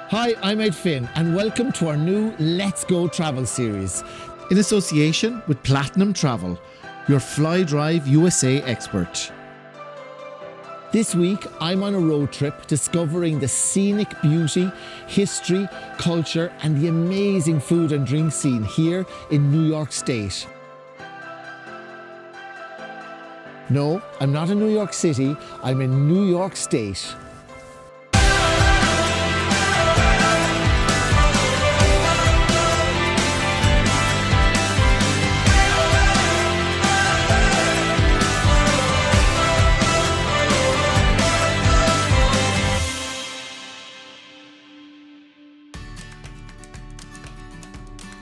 Hi, I'm Ed Finn, and welcome to our new Let's Go Travel series in association with Platinum Travel, your FlyDrive USA expert. This week, I'm on a road trip discovering the scenic beauty, history, culture, and the amazing food and drink scene here in New York State. No, I'm not in New York City, I'm in New York State.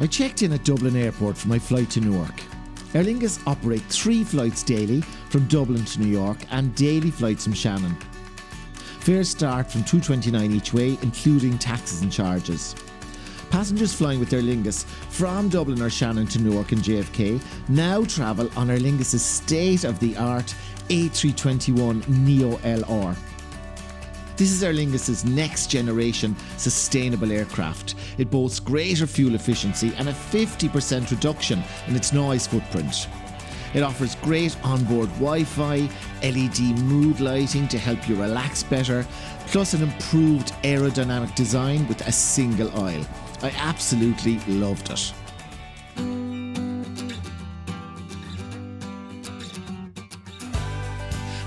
I checked in at Dublin Airport for my flight to Newark. Aer Lingus operate 3 flights daily from Dublin to New York and daily flights from Shannon. Fares start from $2.29 each way, including taxes and charges. Passengers flying with Aer Lingus from Dublin or Shannon to Newark and JFK now travel on Aer Lingus' state-of-the-art A321neo LR. This is Aer Lingus' next generation sustainable aircraft. It boasts greater fuel efficiency and a 50% reduction in its noise footprint. It offers great onboard Wi-Fi, LED mood lighting to help you relax better, plus an improved aerodynamic design with a single aisle. I absolutely loved it.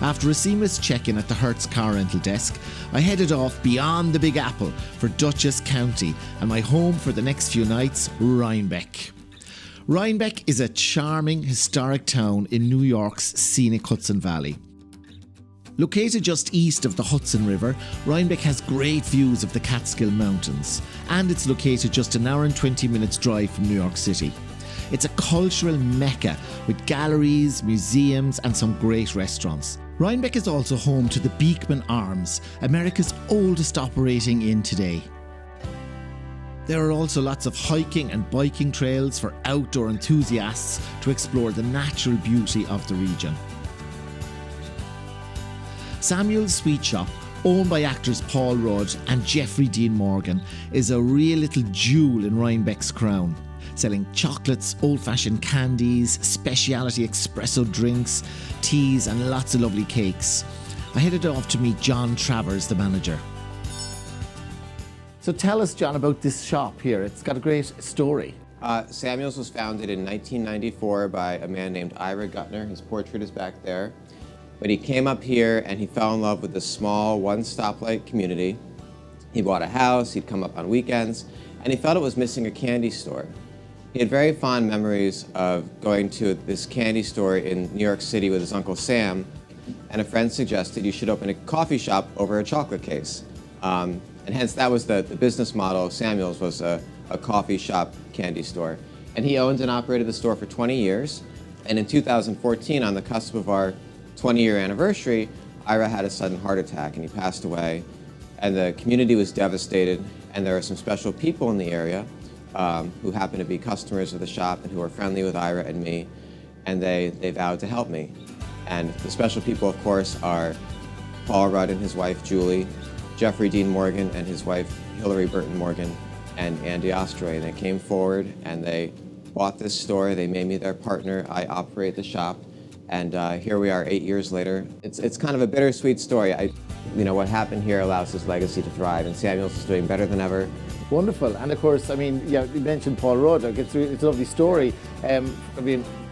After a seamless check-in at the Hertz car rental desk, I headed off beyond the Big Apple for Dutchess County and my home for the next few nights, Rhinebeck. Rhinebeck is a charming, historic town in New York's scenic Hudson Valley. Located just east of the Hudson River, Rhinebeck has great views of the Catskill Mountains, and it's located just an hour and 20 minutes drive from New York City. It's a cultural mecca with galleries, museums, and some great restaurants. Rhinebeck is also home to the Beekman Arms, America's oldest operating inn today. There are also lots of hiking and biking trails for outdoor enthusiasts to explore the natural beauty of the region. Samuel's Sweet Shop, owned by actors Paul Rudd and Jeffrey Dean Morgan, is a real little jewel in Rhinebeck's crown, selling chocolates, old-fashioned candies, specialty espresso drinks, teas and lots of lovely cakes. I headed off to meet John Travers, the manager. So tell us, John, about this shop here. It's got a great story. Samuel's was founded in 1994 by a man named Ira Gutner. His portrait is back there. But he came up here and he fell in love with this small one-stoplight community. He bought a house, he'd come up on weekends, and he felt it was missing a candy store. He had very fond memories of going to this candy store in New York City with his Uncle Sam, and a friend suggested you should open a coffee shop over a chocolate case. And hence that was the business model of Samuel's, was a coffee shop candy store. And he owned and operated the store for 20 years. And in 2014, on the cusp of our 20-year anniversary, Ira had a sudden heart attack and he passed away. And the community was devastated, and there are some special people in the area who happen to be customers of the shop and who are friendly with Ira and me, and they vowed to help me. And the special people, of course, are Paul Rudd and his wife, Julie, Jeffrey Dean Morgan and his wife, Hillary Burton Morgan, and Andy Ostroy. They came forward and they bought this store. They made me their partner. I operate the shop, and here we are 8 years later. It's kind of a bittersweet story. What happened here allows this legacy to thrive, and Samuel's is doing better than ever. Wonderful. And of course, you mentioned Paul Rudd. It's a lovely story.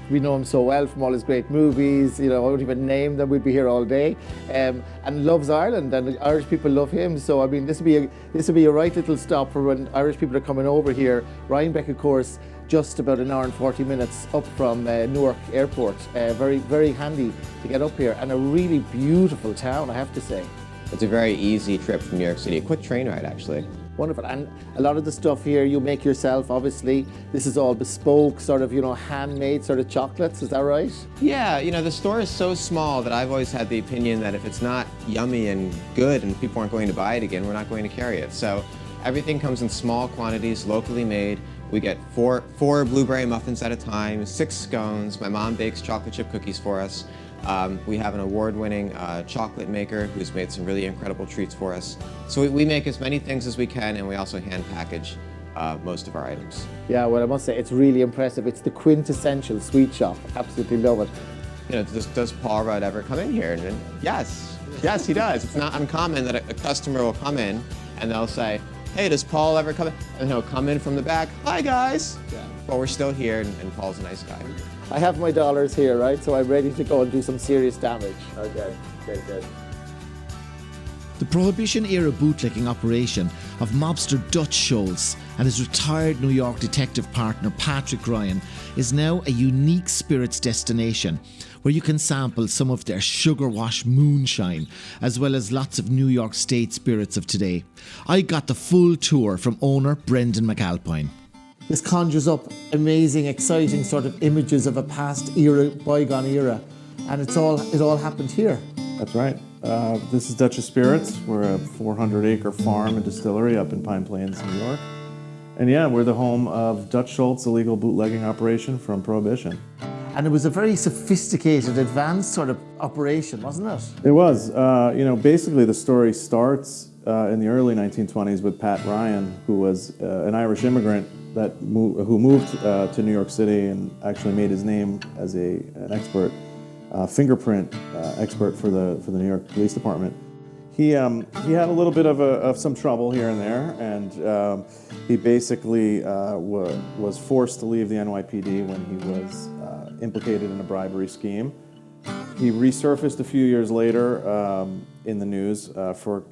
We know him so well from all his great movies. I won't even name them. We'd be here all day. And loves Ireland, and the Irish people love him. So this would be a right little stop for when Irish people are coming over here. Rhinebeck, of course, just about an hour and 40 minutes up from Newark Airport. Very, very handy to get up here, and a really beautiful town, I have to say. It's a very easy trip from New York City. A quick train ride, actually. Wonderful. And a lot of the stuff here you make yourself, obviously. This is all bespoke, sort of, handmade sort of chocolates. Is that right? Yeah, the store is so small that I've always had the opinion that if it's not yummy and good and people aren't going to buy it again, we're not going to carry it. So everything comes in small quantities, locally made. We get four blueberry muffins at a time, 6 scones. My mom bakes chocolate chip cookies for us. We have an award-winning chocolate maker who's made some really incredible treats for us. So we make as many things as we can, and we also hand package most of our items. Yeah, well, I must say, it's really impressive. It's the quintessential sweet shop. Absolutely love it. You know, does Paul Rudd ever come in here? And yes, he does. It's not uncommon that a customer will come in and they'll say, hey, does Paul ever come in? And he'll come in from the back, hi guys. Yeah. But we're still here, and Paul's a nice guy. I have my dollars here, right? So I'm ready to go and do some serious damage. Okay, good. The Prohibition-era bootlegging operation of mobster Dutch Schultz and his retired New York detective partner Patrick Ryan is now a unique spirits destination where you can sample some of their sugar wash moonshine as well as lots of New York State spirits of today. I got the full tour from owner Brendan McAlpine. This conjures up amazing, exciting sort of images of a past era, bygone era, and it all happened here. That's right. This is Dutch's Spirits. We're a 400-acre farm and distillery up in Pine Plains, New York. And yeah, we're the home of Dutch Schultz illegal bootlegging operation from Prohibition. And it was a very sophisticated, advanced sort of operation, wasn't it? It was. Basically the story starts in the early 1920s with Pat Ryan, who was an Irish immigrant who moved to New York City and actually made his name as an expert, fingerprint expert for the New York Police Department. He had a little bit of some trouble here and there, and he basically was forced to leave the NYPD when he was implicated in a bribery scheme. He resurfaced a few years later in the news for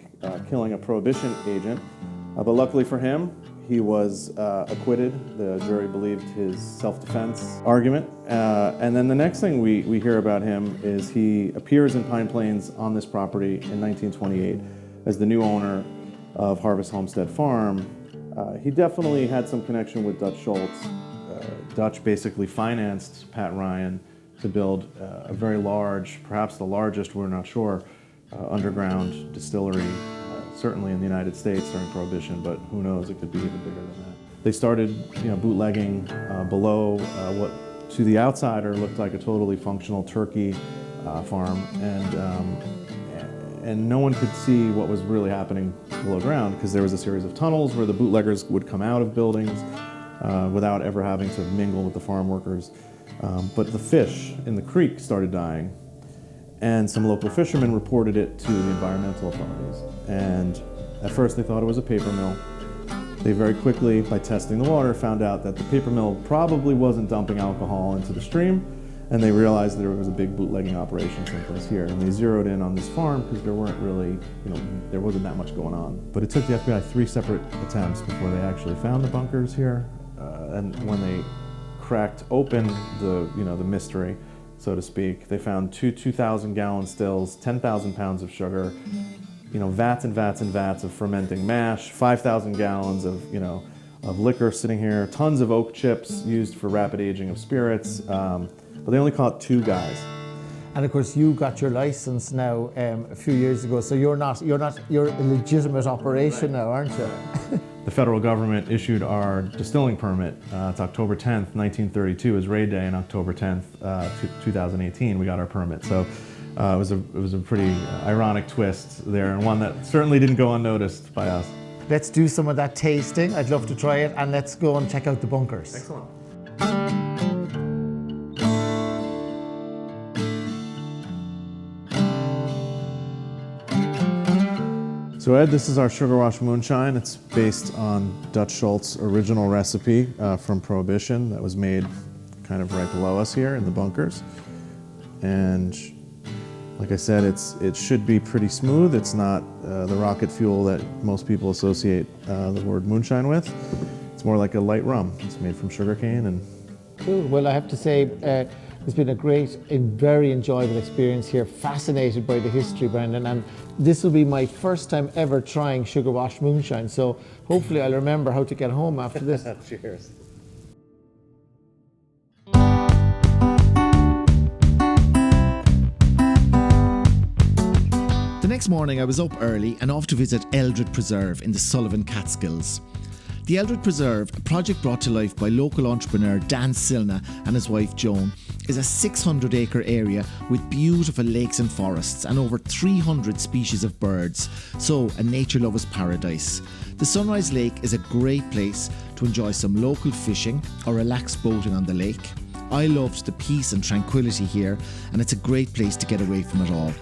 killing a Prohibition agent, but luckily for him, he was acquitted. The jury believed his self-defense argument. And then the next thing we hear about him is he appears in Pine Plains on this property in 1928 as the new owner of Harvest Homestead Farm. He definitely had some connection with Dutch Schultz. Dutch basically financed Pat Ryan to build a very large, perhaps the largest, we're not sure, underground distillery, certainly in the United States during Prohibition, but who knows, it could be even bigger than that. They started bootlegging below what to the outsider looked like a totally functional turkey farm, and no one could see what was really happening below ground because there was a series of tunnels where the bootleggers would come out of buildings without ever having to mingle with the farm workers. But the fish in the creek started dying, and some local fishermen reported it to the environmental authorities. And at first they thought it was a paper mill. They very quickly, by testing the water, found out that the paper mill probably wasn't dumping alcohol into the stream, and they realized there was a big bootlegging operation someplace here. And they zeroed in on this farm because there weren't really, there wasn't that much going on. But it took the FBI 3 separate attempts before they actually found the bunkers here. And when they cracked open the mystery, so to speak, they found 2,000-gallon stills, 10,000 pounds of sugar, vats and vats and vats of fermenting mash, 5,000 gallons of liquor sitting here, tons of oak chips used for rapid aging of spirits, but they only caught 2 guys. And of course, you got your license now a few years ago, so you're a legitimate operation now, aren't you? The federal government issued our distilling permit. It's October 10th, 1932 is raid day, and October 10th, 2018, we got our permit. So it was a pretty ironic twist there, and one that certainly didn't go unnoticed by us. Let's do some of that tasting. I'd love to try it, and let's go and check out the bunkers. Excellent. So Ed, this is our Sugar Wash Moonshine. It's based on Dutch Schultz's original recipe from Prohibition that was made kind of right below us here in the bunkers. And like I said, it should be pretty smooth. It's not the rocket fuel that most people associate the word moonshine with. It's more like a light rum. It's made from sugarcane and... Cool. Well, I have to say, it's been a great and very enjoyable experience here. Fascinated by the history, Brendan, and this will be my first time ever trying Sugar Wash Moonshine, so hopefully I'll remember how to get home after this. Cheers. The next morning I was up early and off to visit Eldred Preserve in the Sullivan Catskills. The Eldred Preserve, a project brought to life by local entrepreneur Dan Silna and his wife Joan, is a 600-acre area with beautiful lakes and forests and over 300 species of birds, so a nature lover's paradise. The Sunrise Lake is a great place to enjoy some local fishing or relax boating on the lake. I loved the peace and tranquility here, and it's a great place to get away from it all.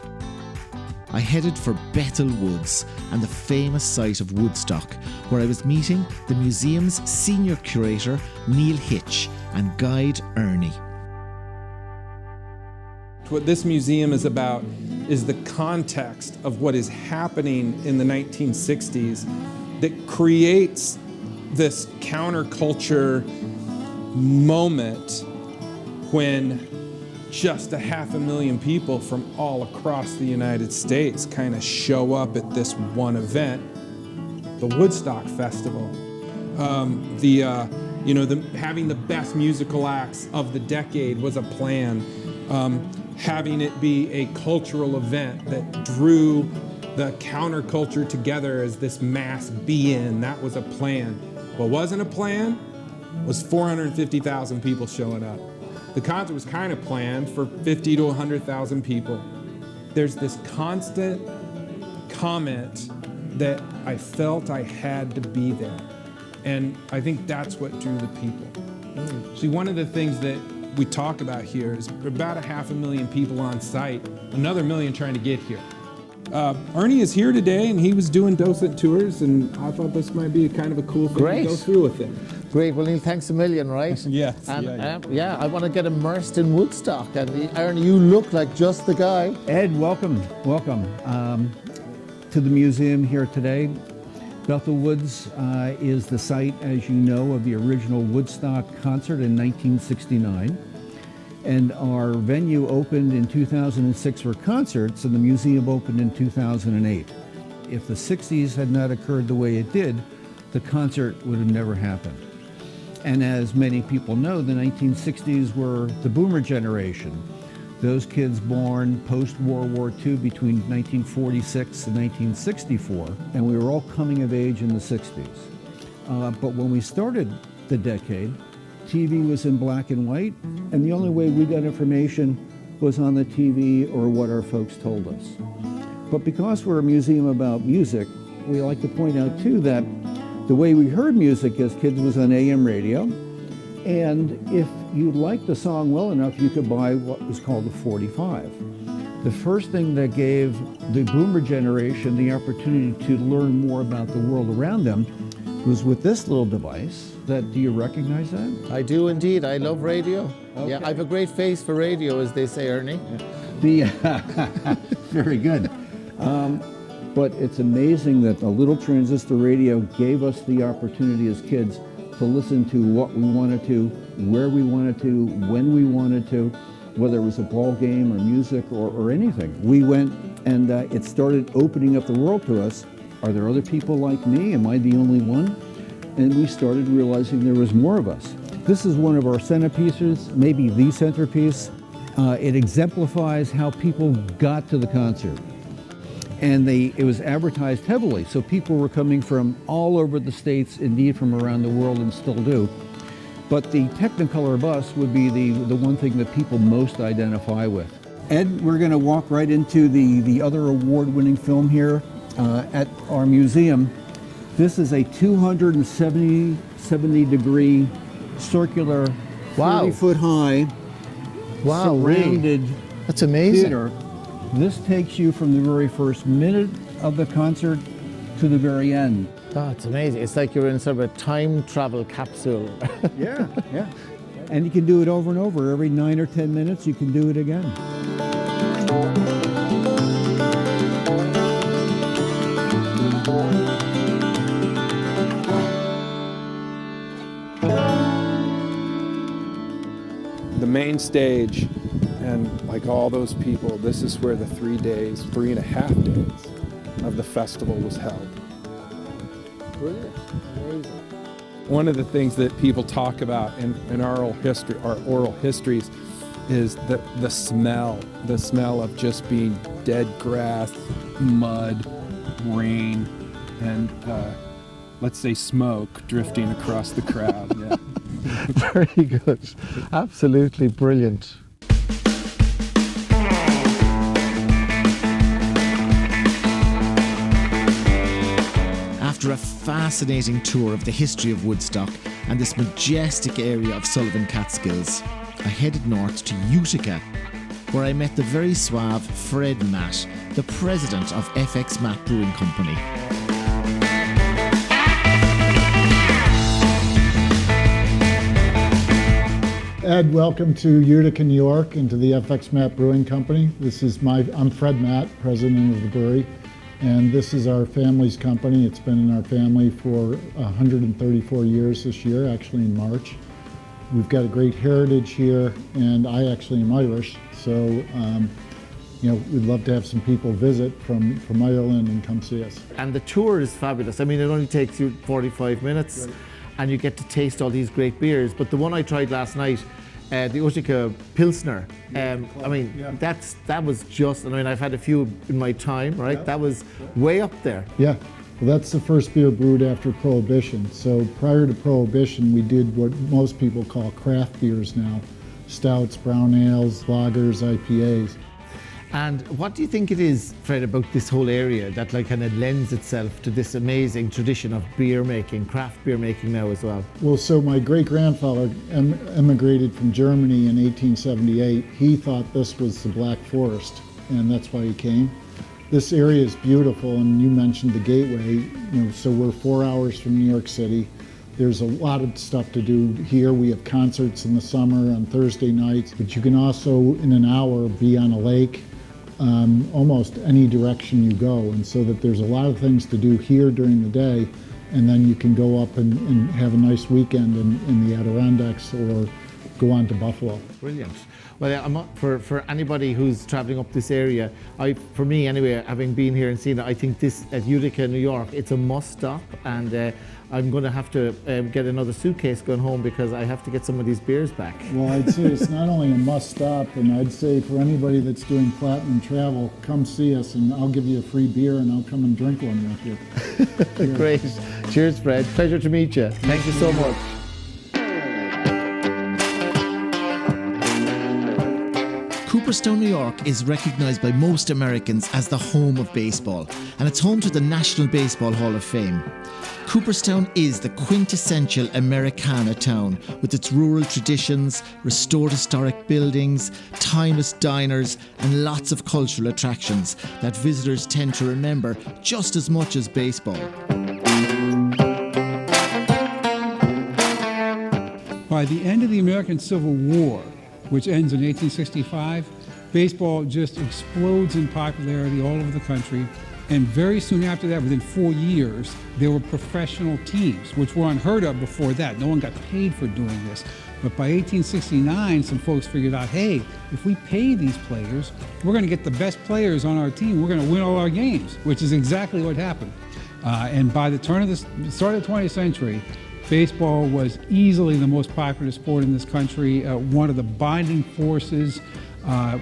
I headed for Bethel Woods and the famous site of Woodstock, where I was meeting the museum's senior curator Neil Hitch and guide Ernie. What this museum is about is the context of what is happening in the 1960s that creates this counterculture moment when just 500,000 people from all across the United States kind of show up at this one event, the Woodstock Festival. Having the best musical acts of the decade was a plan. Having it be a cultural event that drew the counterculture together as this mass be-in, that was a plan. What wasn't a plan was 450,000 people showing up. The concert was kind of planned for 50 to 100,000 people. There's this constant comment that I felt I had to be there. And I think that's what drew the people. See, one of the things that we talk about here is about 500,000 people on site, another million trying to get here. Ernie is here today, and he was doing docent tours, and I thought this might be kind of a cool thing to go through with him. Great. Well, Neil, thanks a million, right? Yes. And, I want to get immersed in Woodstock. And Ernie, you look like just the guy. Ed, welcome to the museum here today. Bethel Woods is the site, as you know, of the original Woodstock concert in 1969. And our venue opened in 2006 for concerts, and the museum opened in 2008. If the 60s had not occurred the way it did, the concert would have never happened. And as many people know, the 1960s were the boomer generation. Those kids born post-World War II between 1946 and 1964, and we were all coming of age in the 60s. But when we started the decade, TV was in black and white, and the only way we got information was on the TV or what our folks told us. But because we're a museum about music, we like to point out too that the way we heard music as kids was on AM radio, and if you liked the song well enough, you could buy what was called a 45. The first thing that gave the boomer generation the opportunity to learn more about the world around them was with this little device. Do you recognize that? I do indeed. I love radio. Okay. Yeah, I have a great face for radio, as they say, Ernie. Very good. But it's amazing that the little transistor radio gave us the opportunity as kids to listen to what we wanted to, where we wanted to, when we wanted to, whether it was a ball game or music or anything. We went and it started opening up the world to us. Are there other people like me? Am I the only one? And we started realizing there was more of us. This is one of our centerpieces, maybe the centerpiece. It exemplifies how people got to the concert. And it was advertised heavily, so people were coming from all over the states, indeed from around the world, and still do. But the Technicolor bus would be the one thing that people most identify with. Ed, we're going to walk right into the other award-winning film here at our museum. This is a 270-degree circular, 30-foot high, surrounded That's amazing. theater. This takes you from the very first minute of the concert to the very end. Oh, it's amazing. It's like you're in sort of a time travel capsule. Yeah. And you can do it over and over. Every 9 or 10 minutes, you can do it again. The main stage, and like all those people, this is where the 3.5 days of the festival was held. Brilliant. Amazing. One of the things that people talk about in our oral histories is the smell of just being dead grass, mud, rain, and let's say, smoke drifting across the crowd. Yeah. Very good. Absolutely brilliant. After a fascinating tour of the history of Woodstock and this majestic area of Sullivan Catskills, I headed north to Utica, where I met the very suave Fred Matt, the president of FX Matt Brewing Company. Ed, welcome to Utica, New York, and to the FX Matt Brewing Company. I'm Fred Matt, president of the brewery, and this is our family's company. It's been in our family for 134 years this year, actually in March. We've got a great heritage here, and I actually am Irish, so we'd love to have some people visit from Ireland and come see us. And the tour is fabulous. I mean, it only takes you 45 minutes, right, and you get to taste all these great beers. But the one I tried last night, the Utica Pilsner, that was just, I've had a few in my time, right? Yeah. That was way up there. Yeah. Well, that's the first beer brewed after Prohibition. So prior to Prohibition, we did what most people call craft beers now. Stouts, brown ales, lagers, IPAs. And what do you think it is, Fred, about this whole area that kind of lends itself to this amazing tradition of beer making, craft beer making now as well? Well, so my great-grandfather emigrated from Germany in 1878. He thought this was the Black Forest, and that's why he came. This area is beautiful, and you mentioned the Gateway. So we're 4 hours from New York City. There's a lot of stuff to do here. We have concerts in the summer on Thursday nights, but you can also, in an hour, be on a lake, almost any direction you go. And so that there's a lot of things to do here during the day, and then you can go up and have a nice weekend in the Adirondacks or go on to Buffalo. Brilliant. Well, for anybody who's traveling up this area, for me anyway, having been here and seen it, I think this at Utica, New York, it's a must stop, and I'm going to have to get another suitcase going home because I have to get some of these beers back. Well, I'd say it's not only a must stop, and I'd say for anybody that's doing platinum travel, come see us and I'll give you a free beer and I'll come and drink one with you. Great. Cheers, Fred. Pleasure to meet you. Thank you so much. Cooperstown, New York is recognized by most Americans as the home of baseball, and it's home to the National Baseball Hall of Fame. Cooperstown is the quintessential Americana town with its rural traditions, restored historic buildings, timeless diners, and lots of cultural attractions that visitors tend to remember just as much as baseball. By the end of the American Civil War, which ends in 1865, baseball just explodes in popularity all over the country. And very soon after that, within 4 years, there were professional teams, which were unheard of before that. No one got paid for doing this. But by 1869, some folks figured out, hey, if we pay these players, we're going to get the best players on our team. We're going to win all our games, which is exactly what happened. And by the start of the 20th century, baseball was easily the most popular sport in this country, one of the binding forces.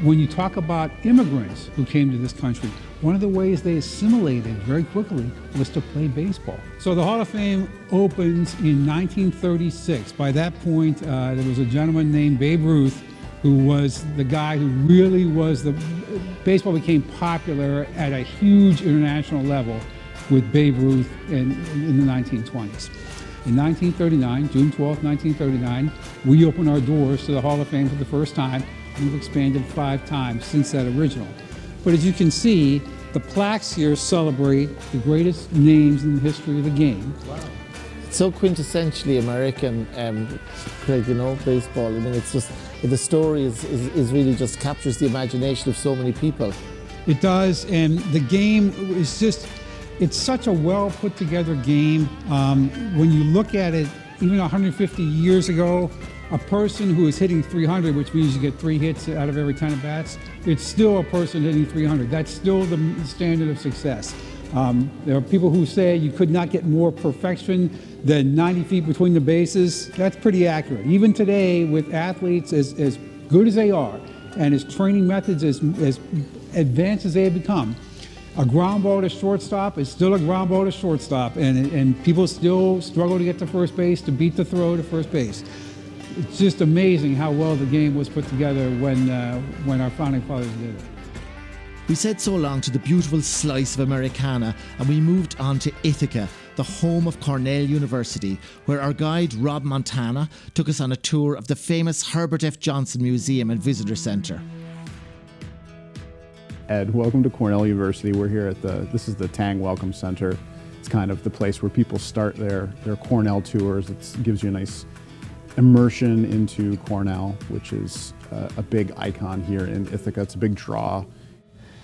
When you talk about immigrants who came to this country, one of the ways they assimilated very quickly was to play baseball. So the Hall of Fame opens in 1936. By that point, there was a gentleman named Babe Ruth, who was the guy who really was baseball became popular at a huge international level with Babe Ruth in the 1920s. In 1939, June 12, 1939, we opened our doors to the Hall of Fame for the first time. We've expanded 5 times since that original. But as you can see, the plaques here celebrate the greatest names in the history of the game. Wow. It's so quintessentially American, Craig, baseball. I mean, it's just, the story is really just captures the imagination of so many people. It does, and the game is just, it's such a well put together game. When you look at it, even 150 years ago, a person who is hitting 300, which means you get 3 hits out of every 10 at bats, it's still a person hitting 300. That's still the standard of success. There are people who say you could not get more perfection than 90 feet between the bases. That's pretty accurate. Even today, with athletes as good as they are, and as training methods as advanced as they have become, A ground ball to shortstop is still a ground ball to shortstop, and people still struggle to get to first base, to beat the throw to first base. It's just amazing how well the game was put together when our founding fathers did it. We said so long to the beautiful slice of Americana, and we moved on to Ithaca, the home of Cornell University, where our guide Rob Montana took us on a tour of the famous Herbert F. Johnson Museum and Visitor Centre. Ed, welcome to Cornell University. We're here at this is the Tang Welcome Center. It's kind of the place where people start their Cornell tours. It gives you a nice immersion into Cornell, which is a big icon here in Ithaca. It's a big draw.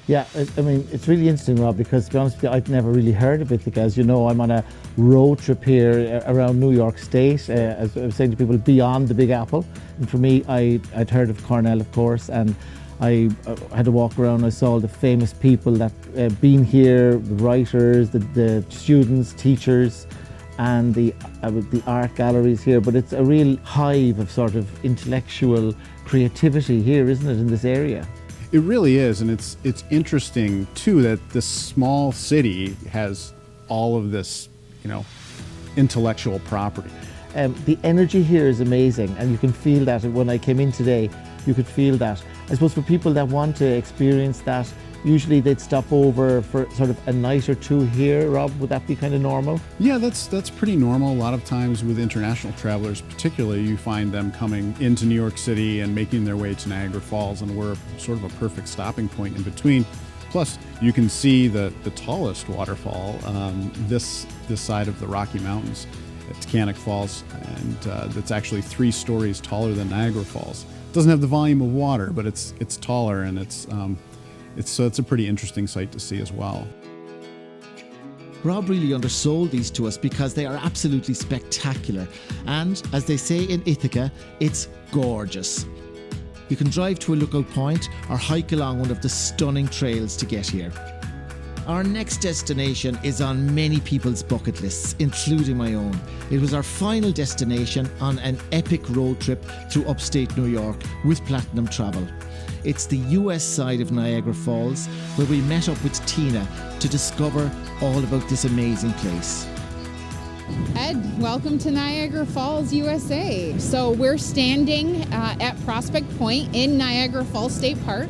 Yeah, I mean, it's really interesting, Rob, because to be honest with you, I'd never really heard of Ithaca. As you know, I'm on a road trip here around New York State, as I was saying to people, beyond the Big Apple. And for me, I'd heard of Cornell, of course, and I had to walk around. I saw all the famous people that been here, the writers, the students, teachers, and the art galleries here. But it's a real hive of sort of intellectual creativity here, isn't it, in this area? It really is, and it's interesting too that this small city has all of this, intellectual property. The energy here is amazing, and you can feel that. When I came in today, you could feel that. I suppose for people that want to experience that, usually they'd stop over for sort of a night or two here. Rob, would that be kind of normal? Yeah, that's pretty normal. A lot of times with international travelers particularly, you find them coming into New York City and making their way to Niagara Falls, and we're sort of a perfect stopping point in between. Plus, you can see the tallest waterfall this side of the Rocky Mountains at Taconic Falls, and that's actually 3 stories taller than Niagara Falls. It doesn't have the volume of water, but it's taller, and it's a pretty interesting sight to see as well. Rob really undersold these to us because they are absolutely spectacular, and as they say in Ithaca, it's gorgeous. You can drive to a lookout point or hike along one of the stunning trails to get here. Our next destination is on many people's bucket lists, including my own. It was our final destination on an epic road trip through upstate New York with Platinum Travel. It's the US side of Niagara Falls, where we met up with Tina to discover all about this amazing place. Ed, welcome to Niagara Falls, USA. So we're standing at Prospect Point in Niagara Falls State Park.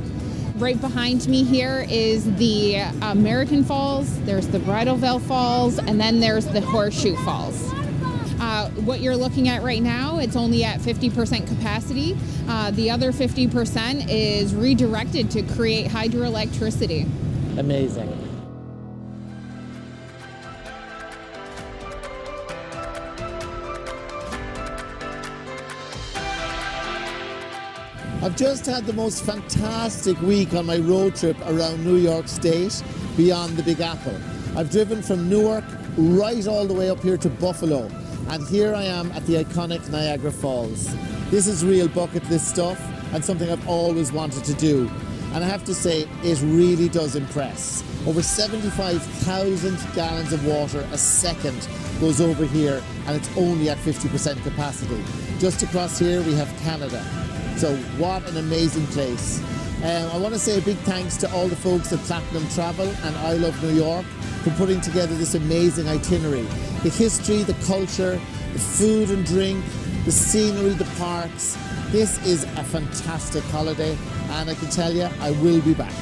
Right behind me here is the American Falls, there's the Bridal Veil Falls, and then there's the Horseshoe Falls. What you're looking at right now, it's only at 50% capacity. The other 50% is redirected to create hydroelectricity. Amazing. I've just had the most fantastic week on my road trip around New York State, beyond the Big Apple. I've driven from Newark right all the way up here to Buffalo, and here I am at the iconic Niagara Falls. This is real bucket list stuff and something I've always wanted to do. And I have to say, it really does impress. Over 75,000 gallons of water a second goes over here, and it's only at 50% capacity. Just across here we have Canada. So what an amazing place. I want to say a big thanks to all the folks at Platinum Travel and I Love New York for putting together this amazing itinerary. The history, the culture, the food and drink, the scenery, the parks. This is a fantastic holiday, and I can tell you, I will be back.